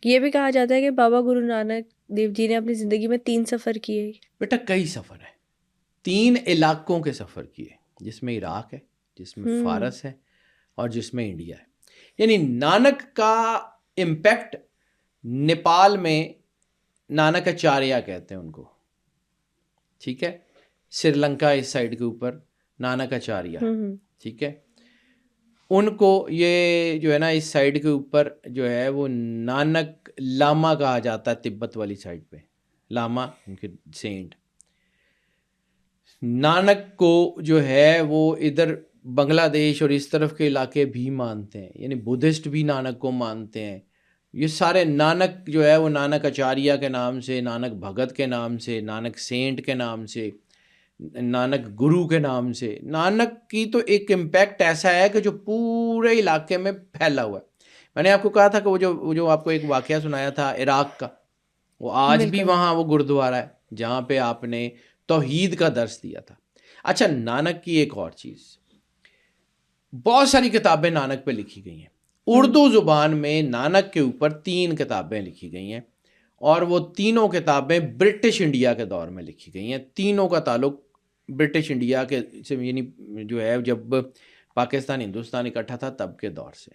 یہ بھی کہا جاتا ہے کہ بابا گرو نانک دیو جی نے اپنی زندگی میں 3 سفر کیے. بیٹا کئی سفر ہیں، 3 علاقوں کے سفر کیے، جس میں عراق ہے، جس میں فارس ہے، اور جس میں انڈیا ہے. یعنی نانک کا امپیکٹ نیپال میں نانک اچاریہ کہتے ہیں ان کو، ٹھیک ہے، سری لنکا اس سائڈ کے اوپر نانک اچاریہ، ٹھیک ہے، ان کو یہ جو ہے نا اس سائڈ کے اوپر جو ہے وہ نانک لاما کہا جاتا ہے، تبت والی سائڈ پہ لاما ان کے سینٹ. نانک کو جو ہے وہ ادھر بنگلہ دیش اور اس طرف کے علاقے بھی مانتے ہیں، یعنی بدھسٹ بھی نانک کو مانتے ہیں. یہ سارے نانک جو ہے وہ نانک اچاریہ کے نام سے، نانک بھگت کے نام سے، نانک سینٹ کے نام سے، نانک گرو کے نام سے. نانک کی تو ایک امپیکٹ ایسا ہے کہ جو پورے علاقے میں پھیلا ہوا ہے. میں نے آپ کو کہا تھا کہ وہ جو آپ کو ایک واقعہ سنایا تھا عراق کا، وہ آج بھی وہاں وہ گردوارہ ہے جہاں پہ آپ نے توحید کا درس دیا تھا. اچھا، نانک کی ایک اور چیز، بہت ساری کتابیں نانک پہ لکھی گئی ہیں. اردو زبان میں نانک کے اوپر 3 کتابیں لکھی گئی ہیں، اور وہ تینوں کتابیں برٹش انڈیا کے دور میں لکھی گئی ہیں. تینوں کا تعلق برٹش انڈیا کے سے، یعنی جو ہے جب پاکستان ہندوستان اکٹھا تھا تب کے دور سے.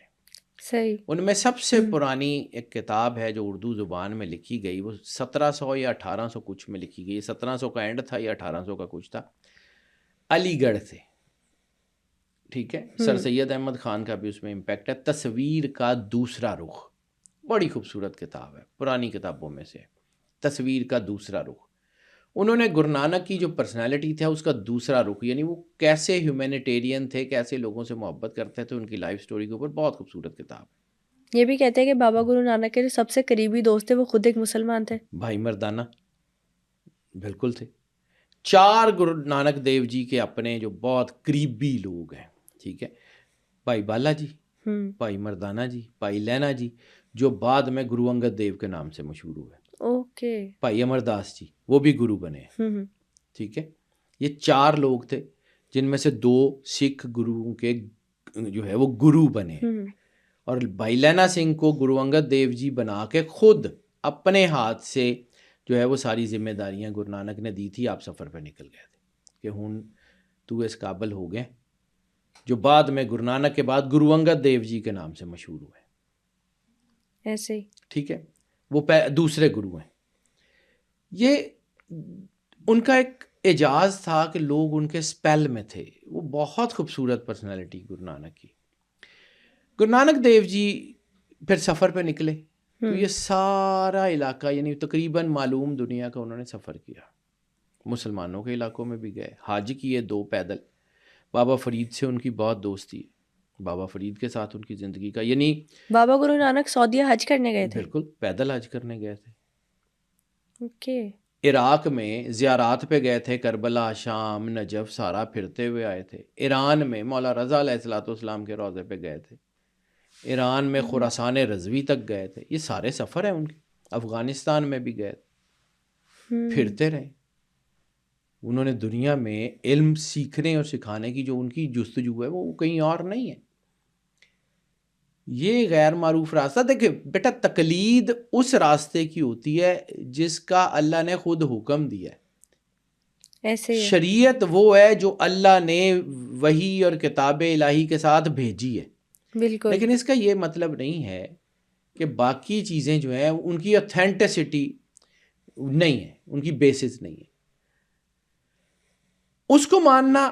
صحیح. ان میں سب سے پرانی ایک کتاب ہے جو اردو زبان میں لکھی گئی، وہ 1700 یا 1800 کچھ میں لکھی گئی. 1700 کا اینڈ تھا یا 1800 کا کچھ تھا، علی گڑھ سے، ٹھیک ہے. سر سید احمد خان کا بھی اس میں امپیکٹ ہے. تصویر کا دوسرا رخ، بڑی خوبصورت کتاب ہے، پرانی کتابوں میں سے. تصویر کا دوسرا رخ، انہوں نے گرو نانک کی جو پرسنالٹی تھا اس کا دوسرا رخ، یعنی وہ کیسے ہیومینیٹیرین تھے، کیسے لوگوں سے محبت کرتے تھے، ان کی لائف سٹوری کے اوپر بہت خوبصورت کتاب ہے. یہ بھی کہتے ہیں کہ بابا گرو نانک کے جو سب سے قریبی دوست تھے وہ خود ایک مسلمان تھے. بھائی مردانہ بالکل تھے. 4 گرو نانک دیو جی کے اپنے جو بہت قریبی لوگ ہیں، ٹھیک ہے، بھائی بالا جی، بھائی مردانہ جی، بھائی لینا جی، جو بعد میں گرو انگد دیو کے نام سے مشہور ہوئے. اوکے. بھائی امر داس جی، وہ بھی گرو بنے ہیں، ٹھیک ہے. یہ 4 لوگ تھے جن میں سے 2 سکھ گروؤں کے جو ہے وہ گرو بنے، اور بھائی لینا سنگھ کو گرو انگد دیو جی بنا کے خود اپنے ہاتھ سے جو ہے وہ ساری ذمہ داریاں گرو نانک نے دی تھی. آپ سفر پہ نکل گئے تھے کہ ہن تو اس قابل ہو گئے، جو بعد میں گرو نانک کے بعد گرو انگد دیو جی کے نام سے مشہور ہوئے. ایسے ہی، ٹھیک ہے، وہ دوسرے گرو ہیں. یہ ان کا ایک اعجاز تھا کہ لوگ ان کے سپیل میں تھے. وہ بہت خوبصورت پرسنالٹی گرو نانک کی. گرو نانک دیو جی پھر سفر پہ نکلے تو یہ سارا علاقہ، یعنی تقریباً معلوم دنیا کا انہوں نے سفر کیا. مسلمانوں کے علاقوں میں بھی گئے، حج کیے 2 پیدل. بابا فرید سے ان کی بہت دوستی ہے، بابا فرید کے ساتھ ان کی زندگی کا، یعنی بابا گرو نانک سعودیہ حج کرنے گئے تھے. بالکل پیدل حج کرنے گئے تھے. اوکے. عراق میں زیارات پہ گئے تھے، کربلا، شام، نجف سارا پھرتے ہوئے آئے تھے. ایران میں مولا رضا علیہ الصلوۃ والسلام کے روضے پہ گئے تھے. ایران میں خراسان رضوی تک گئے تھے. یہ سارے سفر ہیں ان کے. افغانستان میں بھی گئے تھے، پھرتے رہے. انہوں نے دنیا میں علم سیکھنے اور سکھانے کی جو ان کی جستجو ہے وہ کہیں اور نہیں ہے. یہ غیر معروف راستہ، دیکھیں بیٹا، تقلید اس راستے کی ہوتی ہے جس کا اللہ نے خود حکم دیا ہے. ایسے شریعت وہ ہے جو اللہ نے وحی اور کتاب الہی کے ساتھ بھیجی ہے. بالکل. لیکن اس کا یہ مطلب نہیں ہے کہ باقی چیزیں جو ہیں ان کی اتھینٹسٹی نہیں ہے، ان کی بیسس نہیں ہے. اس کو ماننا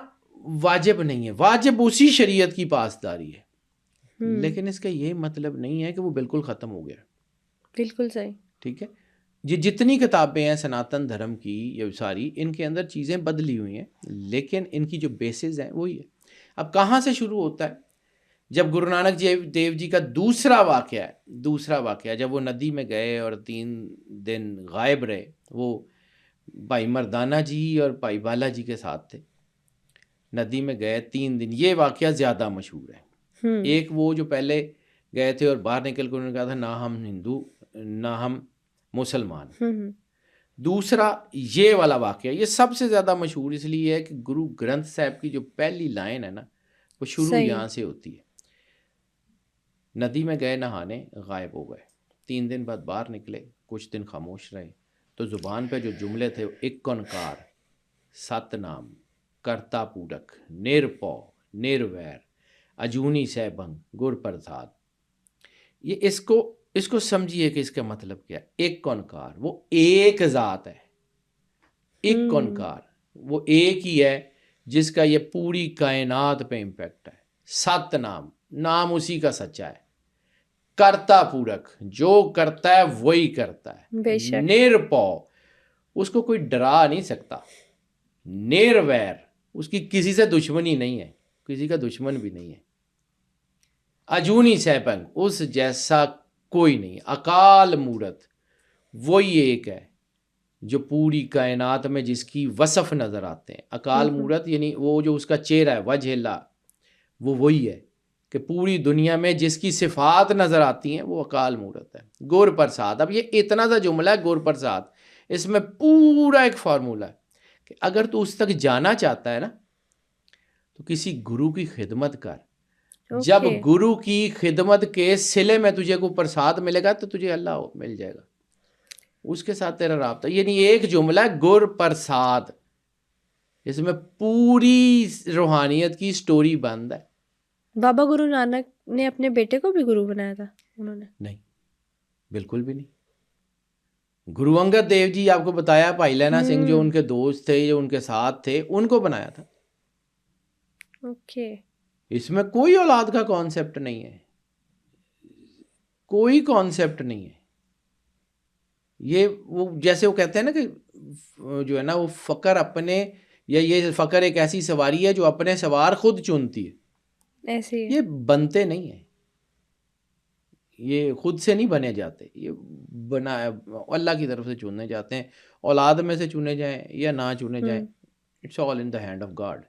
واجب نہیں ہے، واجب اسی شریعت کی پاسداری ہے. لیکن اس کا یہ مطلب نہیں ہے کہ وہ بالکل ختم ہو گیا. بالکل صحیح. ٹھیک ہے، یہ جتنی کتابیں ہیں سناتن دھرم کی، یہ ساری ان کے اندر چیزیں بدلی ہوئی ہیں، لیکن ان کی جو بیسز ہیں وہی ہے. اب کہاں سے شروع ہوتا ہے؟ جب گرو نانک دیو جی کا دوسرا واقعہ جب وہ ندی میں گئے اور 3 دن غائب رہے. وہ بھائی مردانہ جی اور بھائی بالا جی کے ساتھ تھے، ندی میں گئے 3 دن. یہ واقعہ زیادہ مشہور ہے. ایک وہ جو پہلے گئے تھے اور باہر نکل کر انہوں نے کہا تھا نہ ہم ہندو نہ ہم مسلمان. دوسرا یہ والا واقعہ یہ سب سے زیادہ مشہور اس لیے ہے کہ گرو گرنتھ صاحب کی جو پہلی لائن ہے نا وہ شروع یہاں سے ہوتی ہے. ندی میں گئے نہانے، غائب ہو گئے. 3 دن بعد باہر نکلے, کچھ دن خاموش رہے, تو زبان پہ جو جملے تھے, ایک انکار, 7 نام, کرتا پورک, نرپو, نرویر, اجونی سیبنگ, گر پرساد. یہ اس کو سمجھیے کہ اس کا مطلب کیا ہے. ایک انکار, وہ ایک ذات ہے. ایک انکار, وہ ایک ہی ہے جس کا یہ پوری کائنات پہ امپیکٹ ہے. 7 نام, نام اسی کا سچا ہے. کرتا پورک, جو کرتا ہے وہی کرتا ہے. بے شک. نرپو, اس کو کوئی ڈرا نہیں سکتا. نرویر, اس کی کسی سے دشمنی نہیں ہے, کسی کا دشمن بھی نہیں ہے. اجونی سیپنگ, اس جیسا کوئی نہیں. اکال مورت, وہی ایک ہے جو پوری کائنات میں جس کی وصف نظر آتے ہیں. اکال مورت یعنی وہ جو اس کا چہرہ ہے, وجہ اللہ, وہ وہی ہے کہ پوری دنیا میں جس کی صفات نظر آتی ہیں وہ اکال مورت ہے. گر پرساد, اب یہ اتنا سا جملہ ہے گر پرساد, اس میں پورا ایک فارمولہ ہے کہ اگر تو اس تک جانا چاہتا ہے نا تو کسی گرو کی خدمت کر. جب گرو کی خدمت کے صلے میں تجھے کو پرساد ملے گا تو تجھے اللہ مل جائے گا, اس کے ساتھ تیرا رابطہ. یعنی ایک جملہ ہے گر پرساد, اس میں پوری روحانیت کی سٹوری بند ہے. بابا گرو نانک نے اپنے بیٹے کو بھی گرو بنایا تھا انہوں نے؟ نہیں, بالکل بھی نہیں. گرو انگد دیو جی آپ کو بتایا, بھائی لینا سنگھ جو ان کے دوست تھے, جو ان کے ساتھ تھے, ان کو بنایا تھا. اوکے. اس میں کوئی اولاد کا کانسیپٹ نہیں ہے, کوئی کانسیپٹ نہیں ہے. یہ وہ جیسے وہ کہتے ہیں نا کہ جو ہے نا وہ فقر اپنے, یا یہ فقر ایک ایسی سواری ہے جو اپنے سوار خود چنتی ہے. ایسے یہ بنتے نہیں ہیں, یہ خود سے نہیں بنے جاتے, یہ بنا اللہ کی طرف سے چنے جاتے ہیں. اولاد میں سے چنے جائیں یا نہ چنے جائیں, it's all in the hand of God.